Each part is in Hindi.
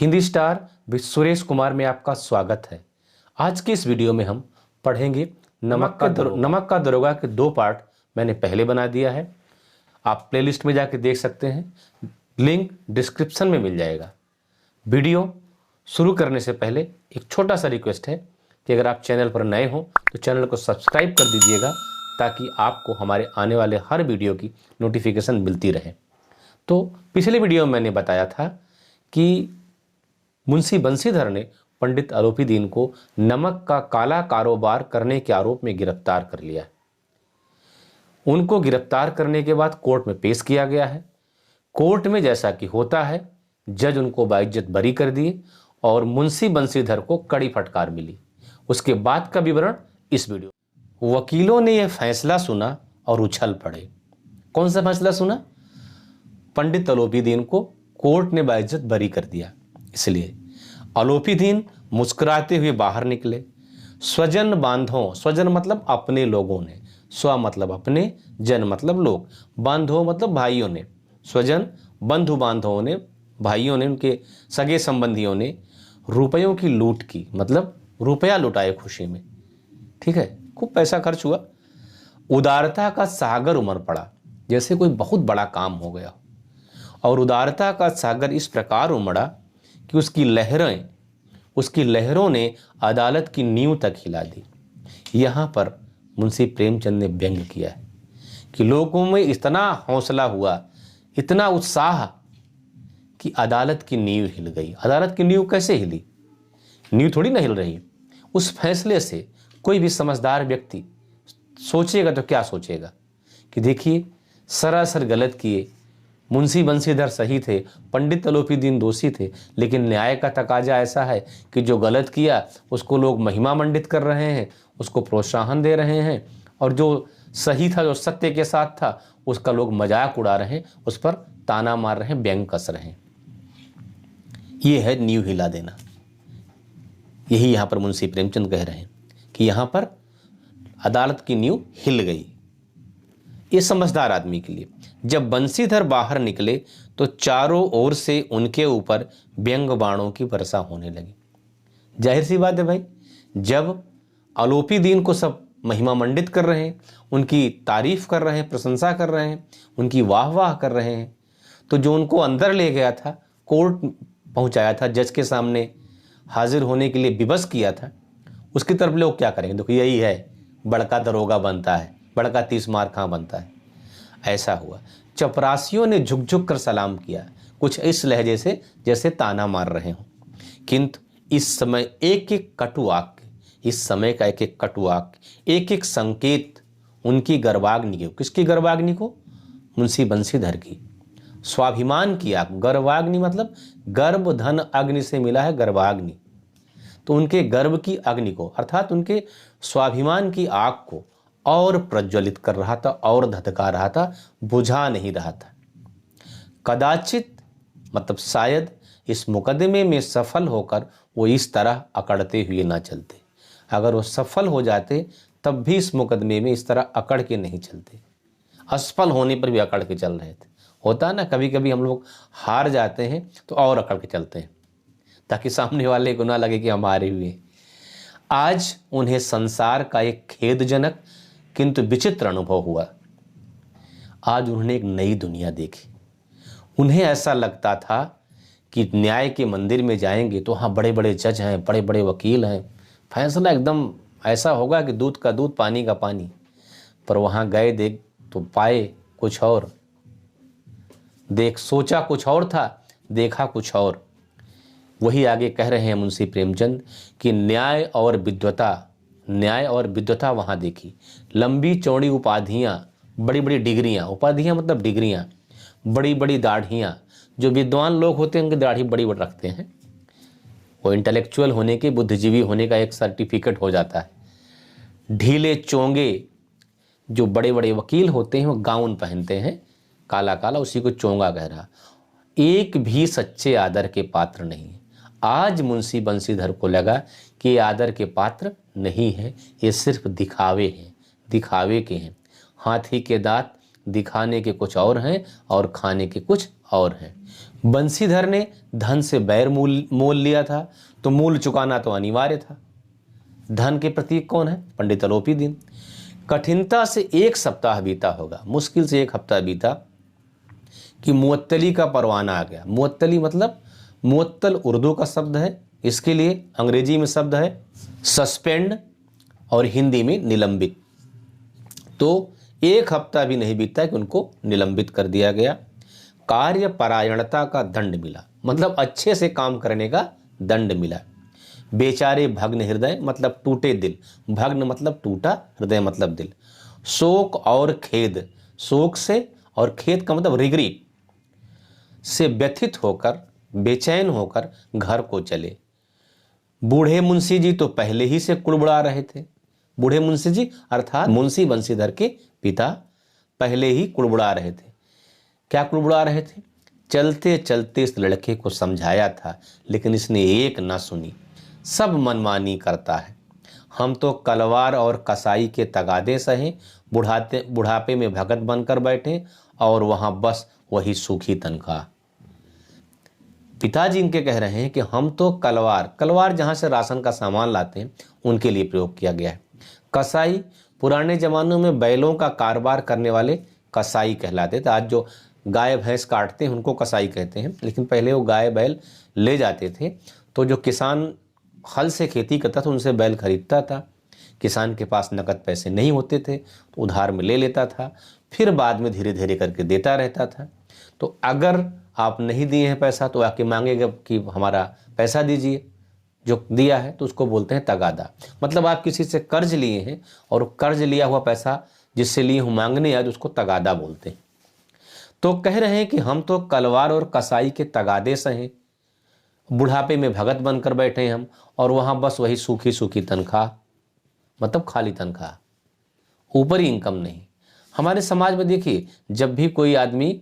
हिंदी स्टार विद सुरेश कुमार में आपका स्वागत है। आज के इस वीडियो में हम पढ़ेंगे नमक का दरोगा के 2 पार्ट मैंने पहले बना दिया है। आप प्लेलिस्ट में जाके देख सकते हैं, लिंक डिस्क्रिप्शन में मिल जाएगा। वीडियो शुरू करने से पहले एक छोटा सा रिक्वेस्ट है कि अगर आप चैनल पर नए हो तो चैनल को सब्सक्राइब कर दीजिएगा ताकि आपको हमारे आने वाले हर वीडियो की नोटिफिकेशन मिलती रहे। तो पिछले वीडियो में मैंने बताया था कि मुंशी बंसीधर ने पंडित आलोपी दीन को नमक का काला कारोबार करने के आरोप में गिरफ्तार कर लिया। उनको गिरफ्तार करने के बाद कोर्ट में पेश किया गया है। कोर्ट में जैसा कि होता है, जज उनको बाइज्जत बरी कर दिए और मुंशी बंसीधर को कड़ी फटकार मिली। उसके बाद का विवरण इस वीडियो। वकीलों ने यह फैसला सुना और उछल पड़े। कौन सा फैसला सुना? पंडित आलोपी दीन को कोर्ट ने बाइज्जत बरी कर दिया। इसलिए आलोपी दीन मुस्कुराते हुए बाहर निकले। स्वजन बांधों, स्वजन मतलब अपने लोगों ने, स्व मतलब अपने, जन मतलब लोग, बांधों मतलब भाइयों ने, स्वजन बंधु बांधवों ने, भाइयों ने, उनके सगे संबंधियों ने रुपयों की लूट की, मतलब रुपया लुटाए खुशी में। ठीक है, खूब पैसा खर्च हुआ। उदारता का सागर उमड़ पड़ा, जैसे कोई बहुत बड़ा काम हो गया। और उदारता का सागर इस प्रकार उमड़ा कि उसकी लहरों ने अदालत की नींव तक हिला दी। यहाँ पर मुंशी प्रेमचंद ने व्यंग किया है कि लोगों में इतना हौसला हुआ, इतना उत्साह कि अदालत की नींव हिल गई। अदालत की नींव कैसे हिली? नींव थोड़ी ना हिल रही। उस फैसले से कोई भी समझदार व्यक्ति सोचेगा तो क्या सोचेगा कि देखिए, सरासर गलत किए, मुंशी बंसीधर सही थे, पंडित आलोपी दीन दोषी थे, लेकिन न्याय का तकाजा ऐसा है कि जो गलत किया उसको लोग महिमा मंडित कर रहे हैं, उसको प्रोत्साहन दे रहे हैं, और जो सही था, जो सत्य के साथ था, उसका लोग मजाक उड़ा रहे हैं, उस पर ताना मार रहे हैं, व्यंग कस रहे हैं। ये है नींव हिला देना। यही यहाँ पर मुंशी प्रेमचंद कह रहे हैं कि यहाँ पर अदालत की नींव हिल गई। ये समझदार आदमी के लिए। जब बंसीधर बाहर निकले तो चारों ओर से उनके ऊपर व्यंग बाणों की वर्षा होने लगी। जाहिर सी बात है भाई, जब आलोपी दीन को सब महिमा मंडित कर रहे हैं, उनकी तारीफ कर रहे हैं, प्रशंसा कर रहे हैं, उनकी वाह वाह कर रहे हैं, तो जो उनको अंदर ले गया था, कोर्ट पहुंचाया था, जज के सामने हाजिर होने के लिए विवश किया था, उसकी तरफ लोग क्या करेंगे? देखो, यही है, बड़का दरोगा बनता है, बड़का 30 मार खां बनता है। ऐसा हुआ। चपरासियों ने झुक झुक कर सलाम किया, कुछ इस लहजे से जैसे ताना मार रहे हों। किंतु इस समय एक एक कटुवाक्य, इस समय का एक एक कटुवाक्य, एक एक संकेत उनकी गर्वाग्नि को, किसकी गर्वाग्नि को? मुंशी बंसीधर की स्वाभिमान की आग। गर्वाग्नि मतलब गर्भ धन अग्नि से मिला है गर्वाग्नि। तो उनके गर्व की अग्नि को, अर्थात उनके स्वाभिमान की आग को और प्रज्वलित कर रहा था, और धधका रहा था, बुझा नहीं रहा था। कदाचित मतलब शायद इस मुकदमे में सफल होकर वो इस तरह अकड़ते हुए ना चलते। अगर वो सफल हो जाते तब भी इस मुकदमे में इस तरह अकड़ के नहीं चलते। असफल होने पर भी अकड़ के चल रहे थे। होता ना, कभी कभी हम लोग हार जाते हैं तो और अकड़ के चलते हैं ताकि सामने वाले को ना लगे कि हम हारे हुए। आज उन्हें संसार का एक खेदजनक किंतु विचित्र अनुभव हुआ। आज उन्होंने एक नई दुनिया देखी। उन्हें ऐसा लगता था कि न्याय के मंदिर में जाएंगे तो वहाँ बड़े बड़े जज हैं, बड़े बड़े वकील हैं, फैसला एकदम ऐसा होगा कि दूध का दूध, पानी का पानी। पर वहाँ गए, देख तो पाए कुछ और, सोचा कुछ और था, देखा कुछ और। वही आगे कह रहे हैं मुंशी प्रेमचंद कि न्याय और विद्वता वहाँ देखी। लंबी चौड़ी उपाधियाँ, बड़ी बड़ी डिग्रियाँ, उपाधियाँ मतलब डिग्रियाँ, बड़ी बड़ी दाढ़ियाँ। जो विद्वान लोग होते हैं उनकी दाढ़ी बड़ी बड़ी रखते हैं, वो इंटेलेक्चुअल होने के, बुद्धिजीवी होने का एक सर्टिफिकेट हो जाता है। ढीले चोंगे, जो बड़े बड़े वकील होते हैं वो गाउन पहनते हैं, काला काला, उसी को चोंगा कह रहा। एक भी सच्चे आदर के पात्र नहीं। आज मुंशी बंसीधर को लगा कि ये आदर के पात्र नहीं है, ये सिर्फ दिखावे हैं, दिखावे के हैं। हाथी के दांत दिखाने के कुछ और हैं और खाने के कुछ और हैं। बंसीधर ने धन से बैर मोल लिया था, तो मूल चुकाना तो अनिवार्य था। धन के प्रतीक कौन है? पंडित अलोपी दीन। कठिनता से 1 सप्ताह बीता होगा, मुश्किल से 1 हफ्ता बीता कि मुअत्तली का परवाना आ गया। मुअत्तली मतलब, मुअत्तल उर्दू का शब्द है, इसके लिए अंग्रेजी में शब्द है सस्पेंड और हिंदी में निलंबित। तो 1 हफ्ता भी नहीं बीता कि उनको निलंबित कर दिया गया। कार्य परायणता का दंड मिला, मतलब अच्छे से काम करने का दंड मिला। बेचारे भग्न हृदय मतलब टूटे दिल, भग्न मतलब टूटा, हृदय मतलब दिल। शोक और खेद, शोक से और खेद का मतलब रिग्रेट से व्यथित होकर, बेचैन होकर घर को चले। बूढ़े मुंशी जी तो पहले ही से कुड़बुड़ा रहे थे। बूढ़े मुंशी जी अर्थात मुंशी बंसीधर के पिता पहले ही कुड़बुड़ा रहे थे। क्या कुड़बुड़ा रहे थे? चलते चलते इस लड़के को समझाया था, लेकिन इसने एक ना सुनी, सब मनमानी करता है। हम तो कलवार और कसाई के तगादे सहे, बुढ़ापे में भगत बनकर बैठे और वहां बस वही सूखी तनख्वाह। पिताजी इनके कह रहे हैं कि हम तो कलवार जहां से राशन का सामान लाते हैं उनके लिए प्रयोग किया गया है। कसाई, पुराने जमानों में बैलों का कारोबार करने वाले कसाई कहलाते थे। आज जो गाय भैंस काटते हैं उनको कसाई कहते हैं, लेकिन पहले वो गाय बैल ले जाते थे, तो जो किसान हल से खेती करता था उनसे बैल खरीदता था। किसान के पास नकद पैसे नहीं होते थे तो उधार में ले लेता था, फिर बाद में धीरे धीरे करके देता रहता था। तो अगर आप नहीं दिए हैं पैसा तो आके मांगेगा कि हमारा पैसा दीजिए, जो दिया है तो उसको बोलते हैं तगादा। मतलब आप किसी से कर्ज लिए हैं और कर्ज लिया हुआ पैसा जिससे लिए हो मांगने आए तो उसको तगादा बोलते हैं। तो कह रहे हैं कि हम तो कलवार और कसाई के तगादे से हैं, बुढ़ापे में भगत बनकर बैठे हैं हम, और वहां बस वही सूखी सूखी तनख्वाह, मतलब खाली तनख्वाह, ऊपरी इनकम नहीं। हमारे समाज में देखिए, जब भी कोई आदमी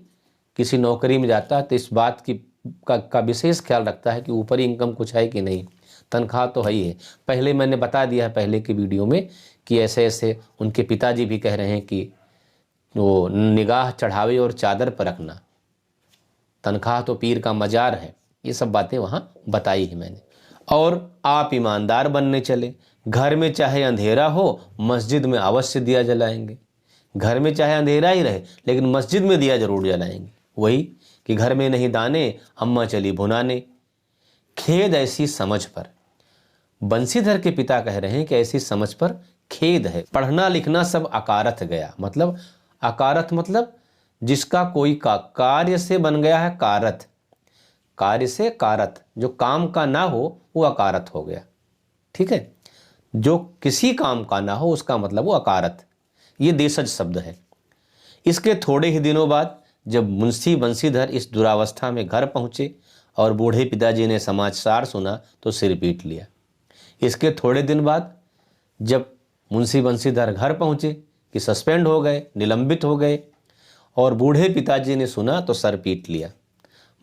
किसी नौकरी में जाता है तो इस बात की का विशेष ख्याल रखता है कि ऊपरी इनकम कुछ है कि नहीं, तनख्वाह तो है ही है। पहले मैंने बता दिया है पहले की वीडियो में कि ऐसे ऐसे उनके पिताजी भी कह रहे हैं कि वो निगाह चढ़ावे और चादर पर रखना, तनख्वाह तो पीर का मजार है। ये सब बातें वहाँ बताई है मैंने। और आप ईमानदार बनने चले, घर में चाहे अंधेरा हो मस्जिद में अवश्य दिया जलाएंगे। घर में चाहे अंधेरा ही रहे लेकिन मस्जिद में दिया जरूर जलाएंगे। वही कि घर में नहीं दाने, अम्मा चली भुनाने। खेद ऐसी समझ पर, बंसीधर के पिता कह रहे हैं कि ऐसी समझ पर खेद है। पढ़ना लिखना सब अकारथ गया, मतलब अकारथ मतलब जिसका कोई कार्य से बन गया है कारथ, कार्य से कारथ, जो काम का ना हो वो अकारथ हो गया। ठीक है, जो किसी काम का ना हो उसका मतलब वो अकारथ। ये देशज शब्द है। इसके थोड़े ही दिनों बाद जब मुंशी बंसीधर इस दुरावस्था में घर पहुंचे और बूढ़े पिताजी ने समाचार सुना तो सिर पीट लिया। इसके थोड़े दिन बाद जब मुंशी बंसीधर घर पहुंचे कि सस्पेंड हो गए, निलंबित हो गए, और बूढ़े पिताजी ने सुना तो सर पीट लिया।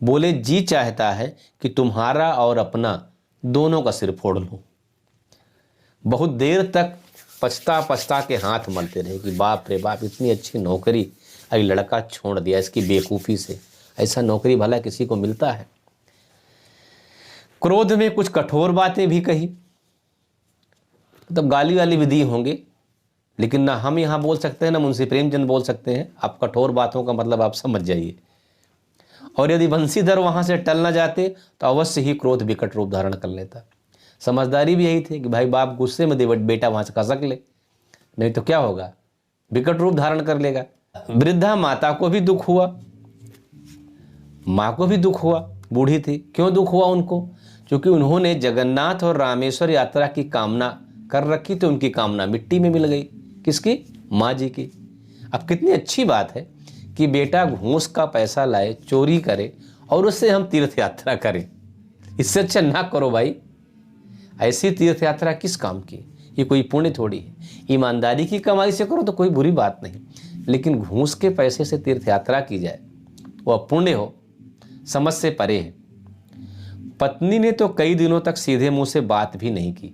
बोले, जी चाहता है कि तुम्हारा और अपना दोनों का सिर फोड़ लूं। बहुत देर तक पछता पछता के हाथ मलते रहे कि बाप रे बाप, इतनी अच्छी नौकरी अभी लड़का छोड़ दिया इसकी बेवकूफ़ी से। ऐसा नौकरी भला किसी को मिलता है? क्रोध में कुछ कठोर बातें भी कही, मतलब गाली वाली भी दी होंगे, लेकिन ना हम यहाँ बोल सकते हैं ना मुंशी प्रेमचंद बोल सकते हैं। आप कठोर बातों का मतलब आप समझ जाइए। और यदि बंसीधर वहाँ से टल न जाते तो अवश्य ही क्रोध विकट रूप धारण कर लेता। समझदारी भी यही थी कि भाई बाप गुस्से में दे बेटा वहाँ से खसक ले, नहीं तो क्या होगा, विकट रूप धारण कर लेगा। वृद्धा माता को भी दुख हुआ, माँ को भी दुख हुआ, बूढ़ी थी। क्यों दुख हुआ उनको? क्योंकि उन्होंने जगन्नाथ और रामेश्वर यात्रा की कामना कर रखी तो उनकी कामना मिट्टी में मिल गई। किसकी? माँ जी की। अब कितनी अच्छी बात है कि बेटा घूस का पैसा लाए, चोरी करे और उससे हम तीर्थ यात्रा करें। इससे अच्छा ना करो भाई। ऐसी तीर्थ यात्रा किस काम की? ये कोई पुण्य थोड़ी है। ईमानदारी की कमाई से करो तो कोई बुरी बात नहीं, लेकिन घूस के पैसे से तीर्थ यात्रा की जाए वह पुण्य हो, समझ से परे है। पत्नी ने तो कई दिनों तक सीधे मुंह से बात भी नहीं की।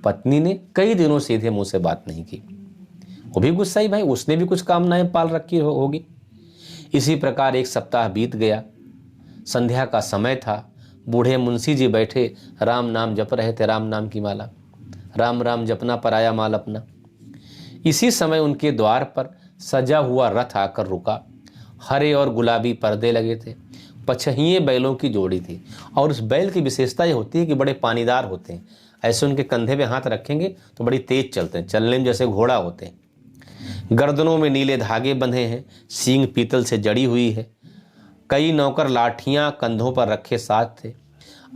पत्नी ने कई दिनों सीधे मुंह से बात नहीं की। वो भी गुस्साई भाई, उसने भी कुछ कामनाएं पाल रखी होगी। इसी प्रकार 1 सप्ताह बीत गया। संध्या का समय था। बूढ़े मुंशी जी बैठे राम नाम जप रहे थे, राम नाम की माला। राम राम जपना पराया माल अपना। इसी समय उनके द्वार पर सजा हुआ रथ आकर रुका। हरे और गुलाबी पर्दे लगे थे। पछहिए बैलों की जोड़ी थी। और उस बैल की विशेषता ये होती है कि बड़े पानीदार होते हैं। ऐसे उनके कंधे पे हाथ रखेंगे तो बड़ी तेज चलते हैं, चलने में जैसे घोड़ा होते हैं। गर्दनों में नीले धागे बंधे हैं, सींग पीतल से जड़ी हुई है। कई नौकर लाठियां कंधों पर रखे साथ थे।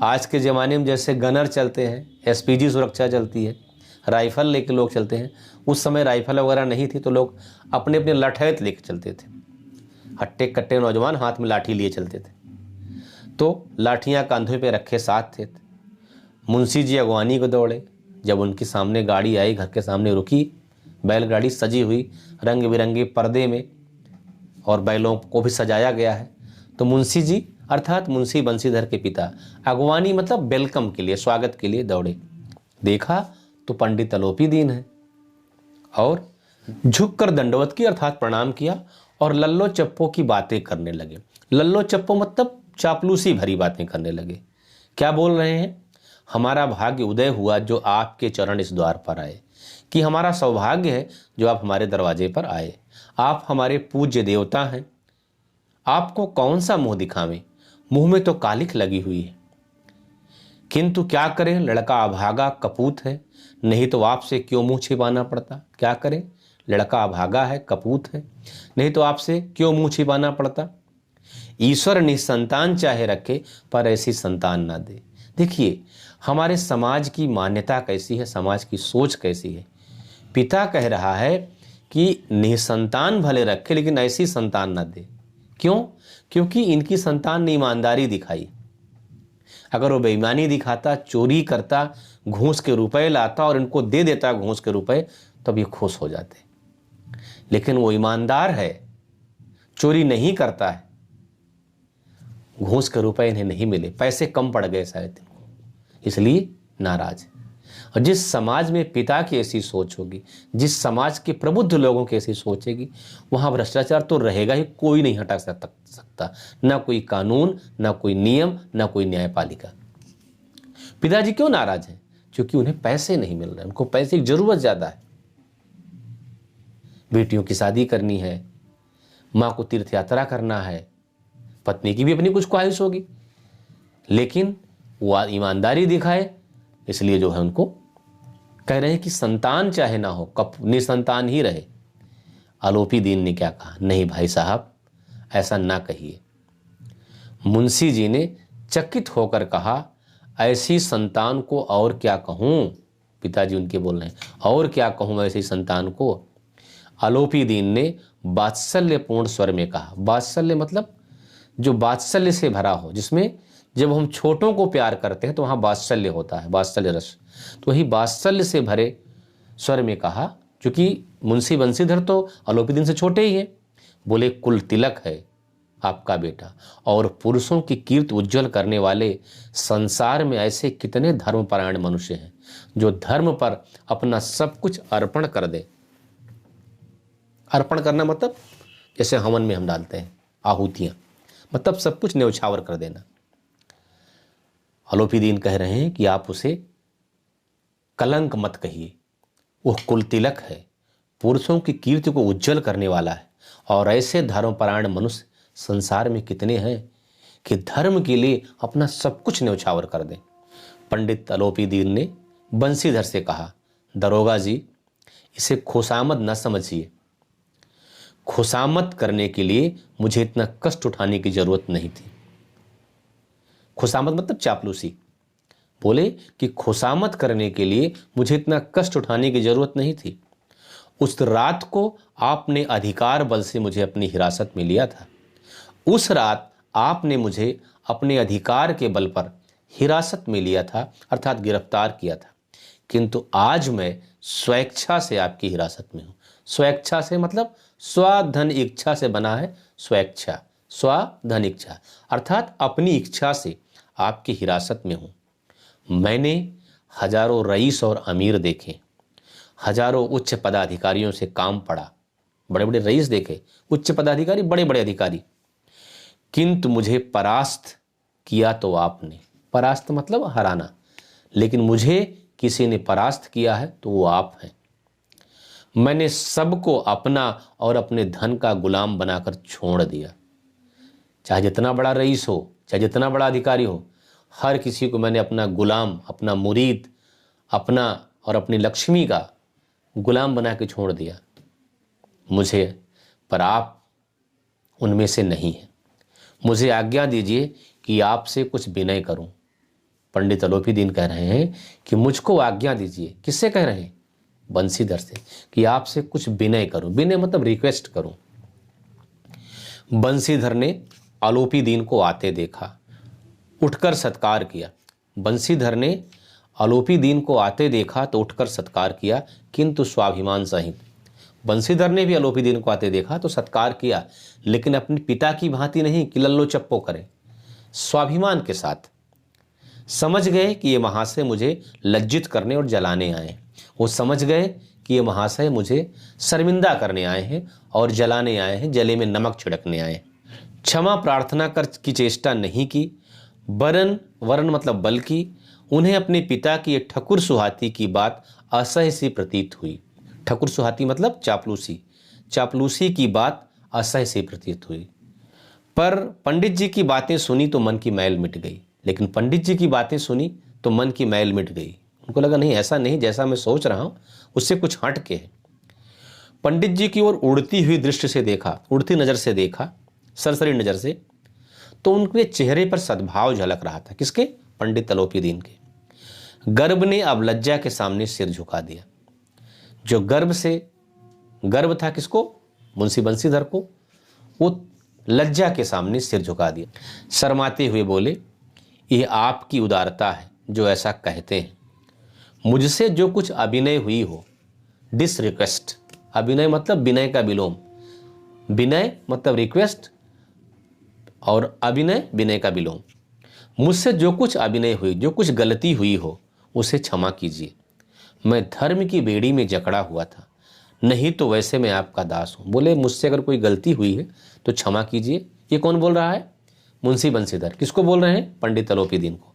आज के ज़माने में जैसे गनर चलते हैं, एसपीजी सुरक्षा चलती है, राइफल लेके लोग चलते हैं। उस समय राइफल वगैरह नहीं थी तो लोग अपने अपने लठैत लेके चलते थे। हट्टे कट्टे नौजवान हाथ में लाठी लिए चलते थे। तो लाठियां कंधों पे रखे साथ थे। मुंशी जी अगवानी को दौड़े। जब उनके सामने गाड़ी आई, घर के सामने रुकी, बैलगाड़ी सजी हुई रंग बिरंगे पर्दे में और बैलों को भी सजाया गया है, तो मुंशी जी अर्थात मुंशी बंसीधर के पिता अगवानी मतलब वेलकम के लिए, स्वागत के लिए दौड़े। देखा तो पंडित अलोपी दीन है और झुककर दंडवत की अर्थात प्रणाम किया और लल्लो चप्पो की बातें करने लगे। लल्लो चप्पो मतलब चापलूसी भरी बातें करने लगे। क्या बोल रहे हैं? हमारा भाग्य उदय हुआ जो आपके चरण इस द्वार पर आए, कि हमारा सौभाग्य है जो आप हमारे दरवाजे पर आए। आप हमारे पूज्य देवता हैं, आपको कौन सा मुंह दिखावें, मुंह में तो कालिख लगी हुई है। किंतु क्या करें, लड़का अभागा कपूत है, नहीं तो आपसे क्यों मुंह छिपाना पड़ता। क्या करें, लड़का अभागा है, कपूत है, नहीं तो आपसे क्यों मुंह छिपाना पड़ता। ईश्वर निसंतान चाहे रखे पर ऐसी संतान ना दे। देखिए हमारे समाज की मान्यता कैसी है, समाज की सोच कैसी है। पिता कह रहा है कि निसंतान भले रखे लेकिन ऐसी संतान ना दे। क्यों? क्योंकि इनकी संतान ने ईमानदारी दिखाई। अगर वो बेईमानी दिखाता, चोरी करता, घूस के रुपए लाता और इनको दे देता घूस के रुपए, तब ये खुश हो जाते। लेकिन वो ईमानदार है, चोरी नहीं करता है, घूस के रुपए इन्हें नहीं मिले, पैसे कम पड़ गए शायद इनको, इसलिए नाराज है। और जिस समाज में पिता की ऐसी सोच होगी, जिस समाज के प्रबुद्ध लोगों की ऐसी सोच होगी, वहां भ्रष्टाचार तो रहेगा ही, कोई नहीं हटा सकता। ना कोई कानून, ना कोई नियम, ना कोई न्यायपालिका। पिताजी क्यों नाराज हैं? क्योंकि उन्हें पैसे नहीं मिल रहे, उनको पैसे की जरूरत ज्यादा है। बेटियों की शादी करनी है, माँ को तीर्थ यात्रा करना है, पत्नी की भी अपनी कुछ ख्वाहिश होगी, लेकिन वो ईमानदारी दिखाए, इसलिए जो है उनको कह रहे हैं कि संतान चाहे ना हो, कब निसंतान ही रहे। अलोपी दीन ने क्या कहा? नहीं भाई साहब, ऐसा ना कहिए। मुंशी जी ने चकित होकर कहा, ऐसी संतान को और क्या कहूं। पिताजी उनके बोल रहे हैं, और क्या कहूं ऐसी संतान को। अलोपी दीन ने वात्सल्यपूर्ण स्वर में कहा। वात्सल्य मतलब जो वात्सल्य से भरा हो, जिसमें जब हम छोटों को प्यार करते हैं तो वहां वात्सल्य होता है, वात्सल्य रस। तो वही वात्सल्य से भरे स्वर में कहा, क्योंकि मुंशी बंसीधर तो अलोपी दीन से छोटे ही हैं। बोले, कुल तिलक है आपका बेटा और पुरुषों की कीर्ति उज्जवल करने वाले संसार में ऐसे कितने धर्मपरायण मनुष्य हैं जो धर्म पर अपना सब कुछ अर्पण कर दे। अर्पण करना मतलब जैसे हवन में हम डालते हैं आहुतियां, मतलब सब कुछ न्यौछावर कर देना। अलोपी दीन कह रहे हैं कि आप उसे कलंक मत कहिए, वह कुल तिलक है, पुरुषों की कीर्ति को उज्जवल करने वाला है। और ऐसे धर्मपरायण मनुष्य संसार में कितने हैं कि धर्म के लिए अपना सब कुछ न्यौछावर कर दें। पंडित अलोपी दीन ने बंसीधर से कहा, दरोगा जी, इसे खुशामद न समझिए। खुशामद करने के लिए मुझे इतना कष्ट उठाने की जरूरत नहीं थी। खुशामद मतलब चापलूसी। बोले कि खुशामद करने के लिए मुझे इतना कष्ट उठाने की जरूरत नहीं थी। उस रात को आपने अधिकार बल से मुझे अपनी हिरासत में लिया था। उस रात आपने मुझे अपने अधिकार के बल पर हिरासत में लिया था, अर्थात गिरफ्तार किया था। किंतु आज मैं स्वेच्छा से आपकी हिरासत में हूं। स्वेच्छा से मतलब स्वाधन इच्छा से बना है स्वेच्छा, स्वाधन इच्छा, अर्थात अपनी इच्छा से आपकी हिरासत में हूं। मैंने हजारों रईस और अमीर देखे, हजारों उच्च पदाधिकारियों से काम पड़ा, बड़े बड़े रईस देखे, उच्च पदाधिकारी, बड़े बड़े अधिकारी, किंतु मुझे परास्त किया तो आपने, परास्त मतलब हराना, लेकिन मुझे किसी ने परास्त किया है तो वो आप हैं। मैंने सबको अपना और अपने धन का गुलाम बनाकर छोड़ दिया। चाहे जितना बड़ा रईस हो, चाहे जितना बड़ा अधिकारी हो, हर किसी को मैंने अपना गुलाम, अपना मुरीद, अपना और अपनी लक्ष्मी का गुलाम बना के छोड़ दिया मुझे, पर आप उनमें से नहीं हैं। मुझे आज्ञा दीजिए कि आपसे कुछ विनय करूं। पंडित अलोपीदीन कह रहे हैं कि मुझको आज्ञा दीजिए। किससे कह रहे हैं? बंसीधर से, कि आपसे कुछ विनय करूं। विनय मतलब रिक्वेस्ट करूं। बंसीधर ने अलोपीदीन को आते देखा, उठकर सत्कार किया। बंसीधर ने अलोपीदीन को आते देखा तो उठकर सत्कार किया, किंतु स्वाभिमान सहित। बंसीधर ने भी अलोपीदीन को आते देखा तो सत्कार किया, लेकिन अपने पिता की भांति नहीं कि लल्लो चप्पो करे, स्वाभिमान के साथ। समझ गए कि ये महाशय मुझे लज्जित करने और जलाने आए। वो समझ गए कि ये महाशय मुझे शर्मिंदा करने आए हैं और जलाने आए हैं, जले में नमक छिड़कने आए हैं। क्षमा प्रार्थना कर की चेष्टा नहीं की, वरन मतलब बल्कि उन्हें अपने पिता की ये ठकुर सुहाती की बात असह्य सी प्रतीत हुई। ठकुर सुहाती मतलब चापलूसी, चापलूसी की बात असह्य सी प्रतीत हुई। पर पंडित जी की बातें सुनी तो मन की मैल मिट गई। लेकिन पंडित जी की बातें सुनी तो मन की मैल मिट गई। उनको लगा नहीं, ऐसा नहीं, जैसा मैं सोच रहा हूं उससे कुछ हट के है। पंडित जी की ओर उड़ती हुई दृष्टि से देखा, उड़ती नजर से देखा, सरसरी नजर से, तो उनके चेहरे पर सद्भाव झलक रहा था। किसके? पंडित अलोपीदीन के। गर्भ ने अब लज्जा के सामने सिर झुका दिया। जो गर्भ था किसको? मुंशी बंसीधर को। वो लज्जा के सामने सिर झुका दिया, शर्माते हुए बोले, ये आपकी उदारता है जो ऐसा कहते हैं। मुझसे जो कुछ अभिनय हुई हो, डिसरिक्वेस्ट, अभिनय मतलब विनय का विलोम, विनय मतलब रिक्वेस्ट और अभिनय विनय का विलोम। मुझसे जो कुछ अभिनय हुई, जो कुछ गलती हुई हो, उसे क्षमा कीजिए। मैं धर्म की बेड़ी में जकड़ा हुआ था, नहीं तो वैसे मैं आपका दास हूं। बोले मुझसे अगर कोई गलती हुई है तो क्षमा कीजिए। ये कौन बोल रहा है? मुंशी बंसीधर। किसको बोल रहे हैं? पंडित अलोपीदीन को।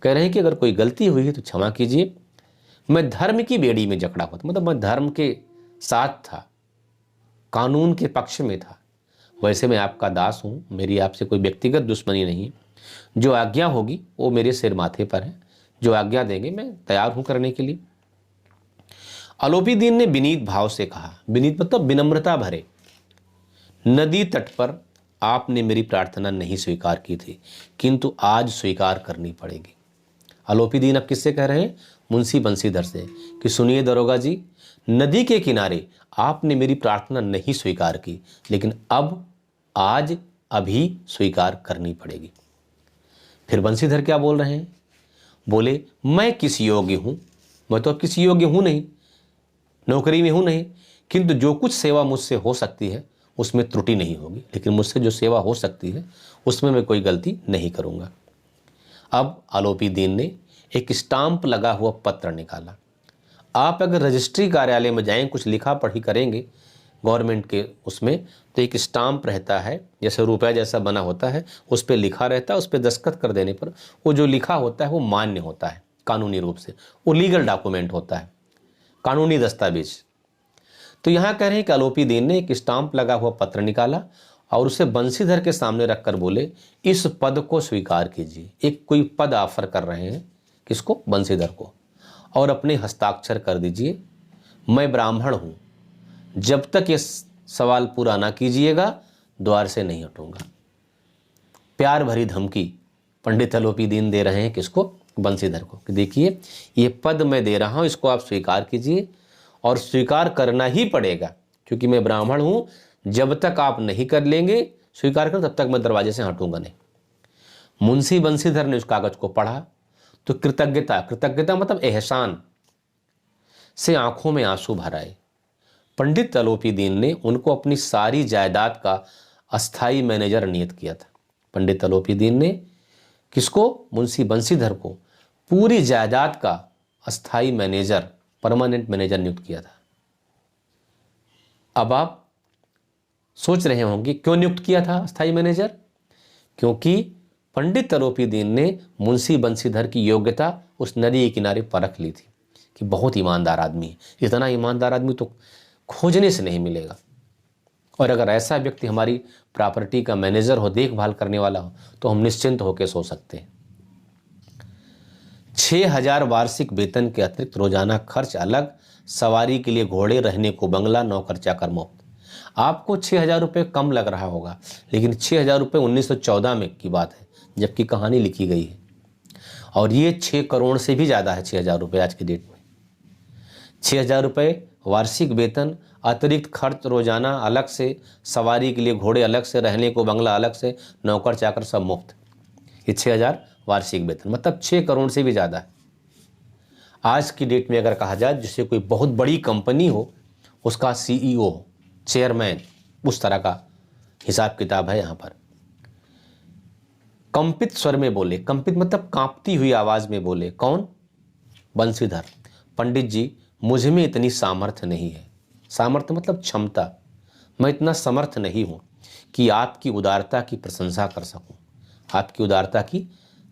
कह रहे हैं कि अगर कोई गलती हुई है तो क्षमा कीजिए। मैं धर्म की बेड़ी में जकड़ा हुआ था, मतलब मैं धर्म के साथ था, कानून के पक्ष में था, वैसे मैं आपका दास हूं। मेरी आपसे कोई व्यक्तिगत दुश्मनी नहीं। जो आज्ञा होगी वो मेरे सिर माथे पर है, जो आज्ञा देंगे मैं तैयार हूं करने के लिए। अलोपीदीन ने विनीत भाव से कहा, विनीत मतलब विनम्रता भरे, नदी तट पर आपने मेरी प्रार्थना नहीं स्वीकार की थी, किंतु आज स्वीकार करनी पड़ेगी। अलोपीदीन अब किससे कह रहे हैं? मुंशी बंसीधर से, कि सुनिए दरोगा जी, नदी के किनारे आपने मेरी प्रार्थना नहीं स्वीकार की, लेकिन अब आज अभी स्वीकार करनी पड़ेगी। फिर बंसीधर क्या बोल रहे हैं? बोले मैं किस योग्य हूं? मैं तो अब किसी योग्य हूं नहीं, नौकरी में हूं नहीं, किंतु जो कुछ सेवा मुझसे हो सकती है उसमें त्रुटि नहीं होगी। लेकिन मुझसे जो सेवा हो सकती है उसमें मैं कोई गलती नहीं करूंगा। अब अलोपीदीन ने एक स्टाम्प लगा हुआ पत्र निकाला। आप अगर रजिस्ट्री कार्यालय में जाएं, कुछ लिखा पढ़ी करेंगे गवर्नमेंट के उसमें, तो एक स्टाम्प रहता है, जैसे रुपया जैसा बना होता है, उस पर लिखा रहता है। उस पर दस्तखत कर देने पर वो जो लिखा होता है वो मान्य होता है कानूनी रूप से, वो लीगल डॉक्यूमेंट होता है, कानूनी दस्तावेज। तो यहाँ कह रहे हैं कि अलोपीदीन ने एक स्टाम्प लगा हुआ पत्र निकाला और उसे बंसीधर के सामने रखकर बोले, इस पद को स्वीकार कीजिए। एक कोई पद ऑफर कर रहे हैं, किसको? बंसीधर को। और अपने हस्ताक्षर कर दीजिए, मैं ब्राह्मण हूं, जब तक ये सवाल पूरा ना कीजिएगा द्वार से नहीं हटूंगा। प्यार भरी धमकी पंडित अलोपीदीन दे रहे हैं, किसको? बंसीधर को, कि देखिए ये पद मैं दे रहा हूं, इसको आप स्वीकार कीजिए, और स्वीकार करना ही पड़ेगा, क्योंकि मैं ब्राह्मण हूं। जब तक आप नहीं कर लेंगे स्वीकार कर, तब तक मैं दरवाजे से हटूंगा नहीं। मुंशी बंसीधर ने उस कागज को पढ़ा तो कृतज्ञता मतलब एहसान से आंखों में आंसू भर आए। पंडित अलोपीदीन ने उनको अपनी सारी जायदाद का अस्थाई मैनेजर नियुक्त किया था। पंडित अलोपीदीन ने किसको? मुंशी बंसीधर को पूरी जायदाद का अस्थाई मैनेजर, परमानेंट मैनेजर नियुक्त किया था। अब आप सोच रहे होंगे क्यों नियुक्त किया था अस्थाई मैनेजर? क्योंकि पंडित तलोपीदीन ने मुंशी बंसीधर की योग्यता उस नदी के किनारे परख ली थी कि बहुत ईमानदार आदमी है, इतना ईमानदार आदमी तो खोजने से नहीं मिलेगा। और अगर ऐसा व्यक्ति हमारी प्रॉपर्टी का मैनेजर हो, देखभाल करने वाला हो, तो हम निश्चिंत होकर सो सकते हैं। 6,000 वार्षिक वेतन के अतिरिक्त रोजाना खर्च अलग, सवारी के लिए घोड़े, रहने को बंगला, नौकर चाकर मुफ्त। आपको 6,000 रुपये कम लग रहा होगा, लेकिन 6,000 रुपये 1914 में की बात है जबकि कहानी लिखी गई है, और ये 6 करोड़ से भी ज़्यादा है 6,000 रुपये आज की डेट में। 6,000 रुपये वार्षिक वेतन, अतिरिक्त खर्च रोजाना अलग से, सवारी के लिए घोड़े अलग से, रहने को बंगला अलग से, नौकर चाकर सब मुफ्त। ये 6,000 वार्षिक वेतन मतलब 6 करोड़ से भी ज़्यादा है। आज की डेट में अगर कहा जाए जिससे कोई बहुत बड़ी कंपनी हो, उसका CEO, चेयरमैन, उस तरह का हिसाब किताब है यहाँ पर। कंपित स्वर में बोले, कंपित मतलब कांपती हुई आवाज में बोले, कौन? बंसीधर, पंडित जी मुझ में इतनी सामर्थ्य नहीं है। सामर्थ्य मतलब क्षमता। मैं इतना समर्थ नहीं हूँ कि आपकी उदारता की प्रशंसा कर सकूँ, आपकी उदारता की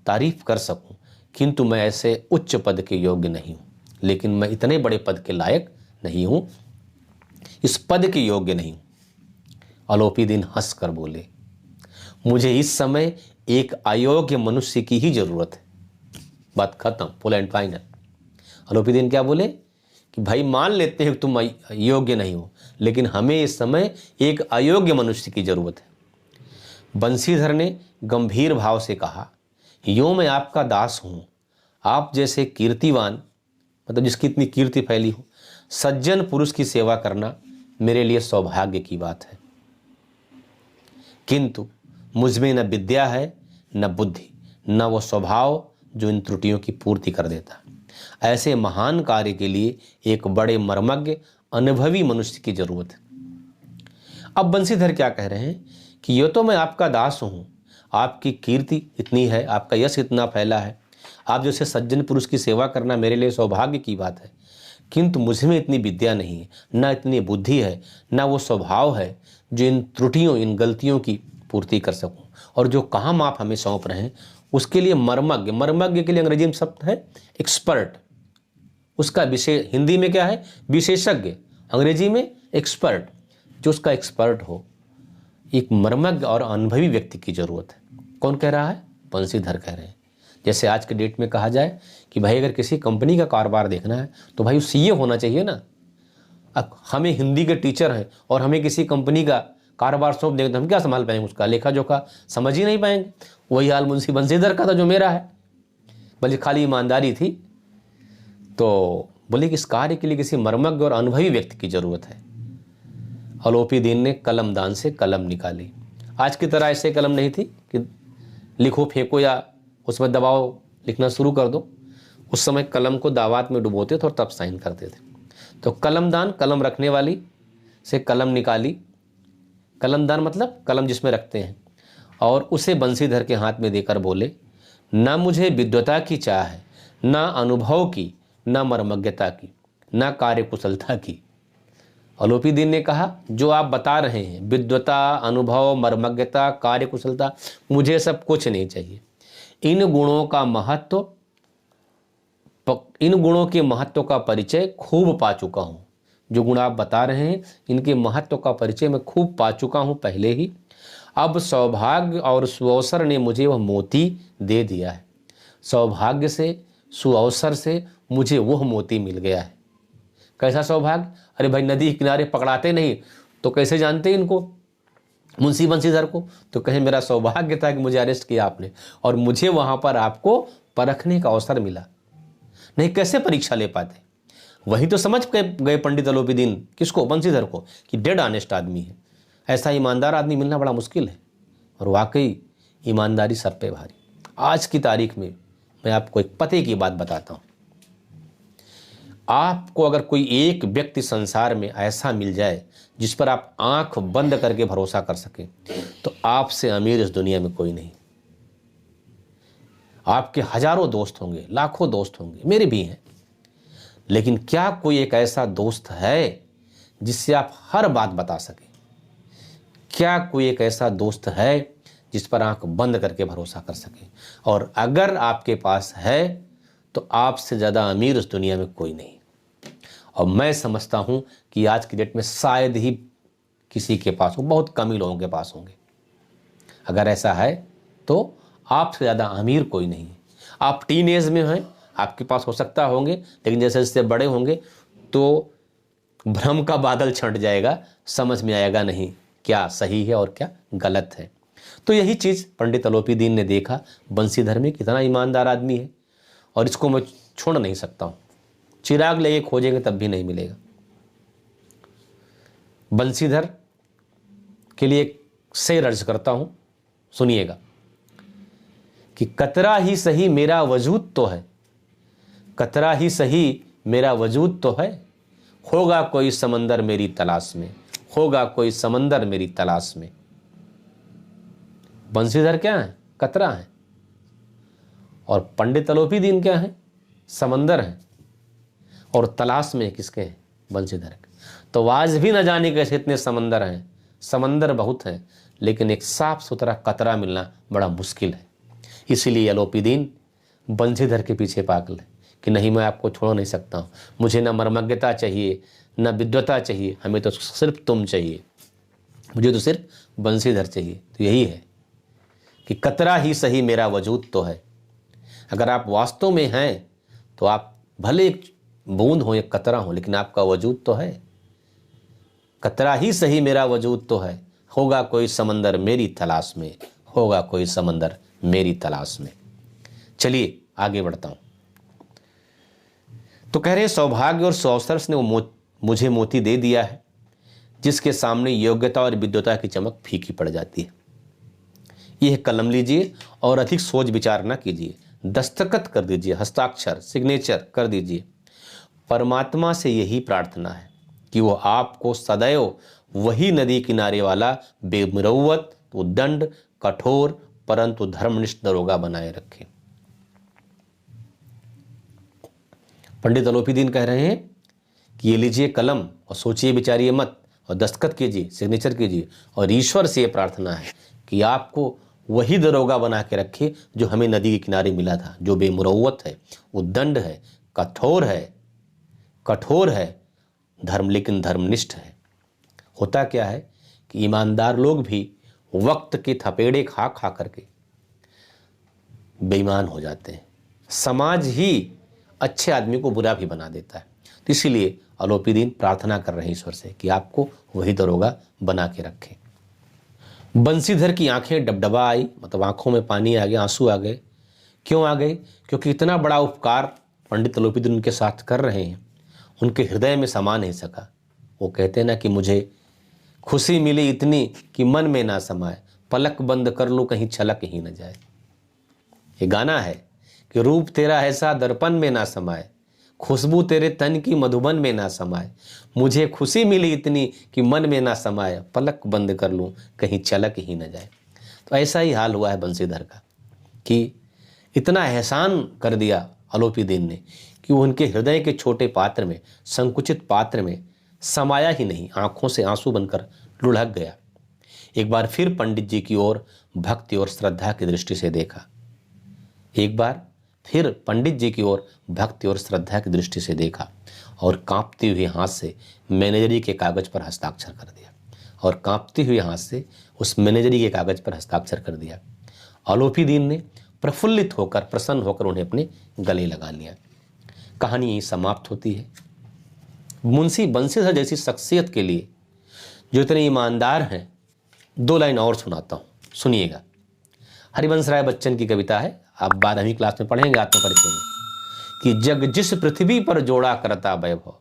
तारीफ कर सकूँ, किंतु मैं ऐसे उच्च पद के योग्य नहीं हूँ। लेकिन मैं इतने बड़े पद के लायक नहीं हूँ, इस पद के योग्य नहीं हूँ। अलोपीदीन हंस कर बोले, मुझे इस समय एक अयोग्य मनुष्य की ही जरूरत है। बात खत्म, फुल एंड फाइनल। अलोपीदीन क्या बोले कि भाई मान लेते हैं कि तुम योग्य नहीं हो, लेकिन हमें इस समय एक अयोग्य मनुष्य की जरूरत है। बंसीधर ने गंभीर भाव से कहा, यूं मैं आपका दास हूं। आप जैसे कीर्तिवान, मतलब जिसकी इतनी कीर्ति फैली हो, सज्जन पुरुष की सेवा करना मेरे लिए सौभाग्य की बात है। किंतु मुझमें न विद्या है, न बुद्धि, न वो स्वभाव जो इन त्रुटियों की पूर्ति कर देता। ऐसे महान कार्य के लिए एक बड़े मर्मज्ञ, अनुभवी मनुष्य की जरूरत है। अब बंसीधर क्या कह रहे हैं कि ये तो मैं आपका दास हूं, आपकी कीर्ति इतनी है, आपका यश इतना फैला है, आप जैसे सज्जन पुरुष की सेवा करना मेरे लिए सौभाग्य की बात है, किंतु मुझ में इतनी विद्या नहीं है, न इतनी बुद्धि है, न वो स्वभाव है जो इन त्रुटियों, इन गलतियों की पूर्ति कर सकूं। और जो काम आप हमें सौंप रहे हैं उसके लिए मर्मज्ञ, मर्मज्ञ के लिए अंग्रेजी में शब्द है एक्सपर्ट, उसका विषय हिंदी में क्या है? विशेषज्ञ, अंग्रेजी में एक्सपर्ट, जो उसका एक्सपर्ट हो, एक मर्मज्ञ और अनुभवी व्यक्ति की जरूरत है। कौन कह रहा है? बंसीधर कह रहे हैं। जैसे आज के डेट में कहा जाए कि भाई अगर किसी कंपनी का कारोबार देखना है तो भाई सीए होना चाहिए ना। अब हमें हिंदी के टीचर हैं और हमें किसी कंपनी का कारोबार सौंप देंगे तो हम क्या संभाल पाएंगे? उसका लेखा जोखा समझ ही नहीं पाएंगे। वही हाल मुंशी बंसीधर का था जो मेरा है। बल्कि खाली ईमानदारी थी, तो बोले कि इस कार्य के लिए किसी मर्मज्ञ और अनुभवी व्यक्ति की जरूरत है। अलोपीदीन ने कलमदान से कलम निकाली। आज की तरह ऐसे कलम नहीं थी कि लिखो फेंको या उसमें दबाओ, लिखना शुरू कर दो। उस समय कलम को दावात में डुबोते थे और तब साइन करते थे। तो कलमदान, कलम रखने वाली से कलम निकाली। कलमदान मतलब कलम जिसमें रखते हैं, और उसे बंसीधर के हाथ में देकर बोले, न मुझे विद्वता की चाह है, न अनुभव की, न मर्मज्ञता की, न कार्यकुशलता की। अलोपीदीन ने कहा, जो आप बता रहे हैं विद्वता, अनुभव, मर्मज्ञता, कार्यकुशलता, मुझे सब कुछ नहीं चाहिए। इन गुणों के महत्व का परिचय खूब पा चुका हूँ। जो गुण आप बता रहे हैं इनके महत्व का परिचय मैं खूब पा चुका हूँ पहले ही। अब सौभाग्य और सुअवसर ने मुझे वह मोती दे दिया है। सौभाग्य से, सुअवसर से मुझे वह मोती मिल गया है। कैसा सौभाग्य? अरे भाई नदी किनारे पकड़ाते नहीं तो कैसे जानते इनको, मुंशी बंसीधर को? तो कहें मेरा सौभाग्य था कि मुझे अरेस्ट किया आपने और मुझे वहां पर आपको परखने का अवसर मिला। नहीं कैसे परीक्षा ले पाते? वही तो समझ गए पंडित अलोपीदीन, किसको? बंसीधर को, कि डेड ऑनेस्ट आदमी है। ऐसा ईमानदार आदमी मिलना बड़ा मुश्किल है। और वाकई ईमानदारी सब पे भारी। आज की तारीख में मैं आपको एक पते की बात बताता हूँ। आपको अगर कोई एक व्यक्ति संसार में ऐसा मिल जाए जिस पर आप आंख बंद करके भरोसा कर सकें, तो आपसे अमीर इस दुनिया में कोई नहीं। आपके हजारों दोस्त होंगे, लाखों दोस्त होंगे, मेरे भी हैं, लेकिन क्या कोई एक ऐसा दोस्त है जिससे आप हर बात बता सकें? क्या कोई एक ऐसा दोस्त है जिस पर आंख बंद करके भरोसा कर सकें। और अगर आपके पास है तो आपसे ज़्यादा अमीर इस दुनिया में कोई नहीं। और मैं समझता हूँ कि आज की डेट में शायद ही किसी के पास हो, बहुत कम ही लोगों के पास होंगे। अगर ऐसा है तो आपसे ज़्यादा अमीर कोई नहीं है। आप टीन एज में हैं, आपके पास हो सकता होंगे, लेकिन जैसे जैसे बड़े होंगे तो भ्रम का बादल छंट जाएगा, समझ में आएगा नहीं क्या सही है और क्या गलत है। तो यही चीज़ पंडित अलोपी दीन ने देखा। बंसीधर में कितना ईमानदार आदमी है और इसको मैं छोड़ नहीं सकता हूँ। चिराग लेके खोजेंगे तब भी नहीं मिलेगा। बंसीधर के लिए एक शेर अर्ज करता हूँ, सुनिएगा कि कतरा ही सही मेरा वजूद तो है, कतरा ही सही मेरा वजूद तो है, होगा कोई समंदर मेरी तलाश में, होगा कोई समंदर मेरी तलाश में। बंसीधर क्या है? कतरा है। और पंडित अलोपी दीन क्या है? समंदर है। और तलाश में किसके हैं? बंसीधर के। तो आज भी न जाने कैसे इतने समंदर हैं, समंदर बहुत हैं, लेकिन एक साफ सुथरा कतरा मिलना बड़ा मुश्किल है। इसीलिए अलोपी दीन बंसीधर के पीछे पागल है कि नहीं, मैं आपको छोड़ नहीं सकता हूँ, मुझे न मर्मज्ञता चाहिए, न विद्वता चाहिए, हमें तो सिर्फ तुम चाहिए, मुझे तो सिर्फ बंसीधर चाहिए। तो यही है कि कतरा ही सही मेरा वजूद तो है। अगर आप वास्तव में हैं तो आप भले एक बूंद हो, एक कतरा हो, लेकिन आपका वजूद तो है। कतरा ही सही मेरा वजूद तो है, होगा कोई समंदर मेरी तलाश में, होगा कोई समंदर मेरी तलाश में। चलिए आगे बढ़ता हूं। तो कह रहे सौभाग्य और सुअवसर ने मुझे मोती दे दिया है, जिसके सामने योग्यता और विद्वता की चमक फीकी पड़ जाती है। यह कलम लीजिए और अधिक सोच विचार न कीजिए, दस्तखत कर दीजिए, हस्ताक्षर सिग्नेचर कर दीजिए। परमात्मा से यही प्रार्थना है कि वो आपको सदैव वही नदी किनारे वाला बेमुरव्वत, उद्दंड, कठोर परंतु धर्मनिष्ठ दरोगा बनाए रखे। पंडित अलोपी दीन कह रहे हैं कि ये लीजिए कलम और सोचिए विचारिए मत और दस्तखत कीजिए, सिग्नेचर कीजिए, और ईश्वर से ये प्रार्थना है कि आपको वही दरोगा बना के रखे जो हमें नदी के किनारे मिला था, जो बेमुरव्वत है, उद्दंड है, कठोर है, लेकिन धर्मनिष्ठ है। होता क्या है कि ईमानदार लोग भी वक्त के थपेड़े खा खा करके बेईमान हो जाते हैं। समाज ही अच्छे आदमी को बुरा भी बना देता है। तो इसीलिए अलोपी दीन प्रार्थना कर रहे हैं ईश्वर से कि आपको वही दरोगा बना के रखें। बंसीधर की आंखें डबडबा आई, मतलब आंखों में पानी आ गया, आंसू आ गए। क्यों आ गए? क्योंकि इतना बड़ा उपकार पंडित अलोपी दीन उनके साथ कर रहे हैं, उनके हृदय में समा नहीं सका। वो कहते हैं ना कि मुझे खुशी मिली इतनी कि मन में ना समाए, पलक बंद कर लूँ कहीं छलक ही न जाए। ये गाना है कि रूप तेरा ऐसा दर्पण में ना समाए, खुशबू तेरे तन की मधुबन में ना समाए, मुझे खुशी मिली इतनी कि मन में ना समाए, पलक बंद कर लूँ कहीं छलक ही न जाए। तो ऐसा ही हाल हुआ है बंसीधर का कि इतना एहसान कर दिया अलोपी दीन ने कि वो उनके हृदय के छोटे पात्र में, संकुचित पात्र में समाया ही नहीं, आंखों से आंसू बनकर लुढ़क गया। एक बार फिर पंडित जी की ओर भक्ति और श्रद्धा की दृष्टि से देखा, एक बार फिर पंडित जी की ओर भक्ति और श्रद्धा की दृष्टि से देखा और कांपते हुए हाथ से मैनेजरी के कागज पर हस्ताक्षर कर दिया, और कांपते हुए हाथ से उस मैनेजरी के कागज पर हस्ताक्षर कर दिया। अलोपी दीन ने प्रफुल्लित होकर, प्रसन्न होकर उन्हें अपने गले लगा लिया। कहानी यहीं समाप्त होती है। मुंशी बंसीधर जैसी शख्सियत के लिए जो इतने ईमानदार हैं, 2 लाइन और सुनाता हूँ, सुनिएगा। हरिवंश राय बच्चन की कविता है, आप 12वीं क्लास में पढ़ेंगे आत्मपरिचय में, कि जग जिस पृथ्वी पर जोड़ा करता वैभव,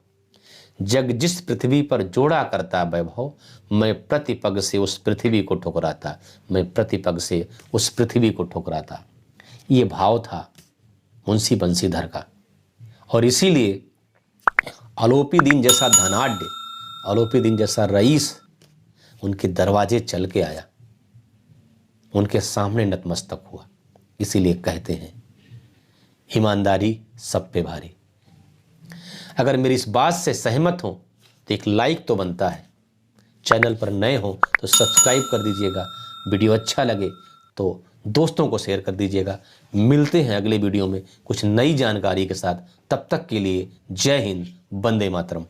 जग जिस पृथ्वी पर जोड़ा करता वैभव, मैं प्रतिपग से उस पृथ्वी को ठुकराता, मैं प्रतिपग से उस पृथ्वी को ठुकराता। ये भाव था मुंशी बंसीधर का। और इसीलिए अलोपी दीन जैसा धनाढ्य, अलोपी दीन जैसा रईस उनके दरवाजे चल के आया, उनके सामने नतमस्तक हुआ। इसीलिए कहते हैं ईमानदारी सब पे भारी। अगर मेरी इस बात से सहमत हो तो एक लाइक तो बनता है, चैनल पर नए हो तो सब्सक्राइब कर दीजिएगा, वीडियो अच्छा लगे तो दोस्तों को शेयर कर दीजिएगा। मिलते हैं अगले वीडियो में कुछ नई जानकारी के साथ। तब तक के लिए जय हिंद, वंदे मातरम।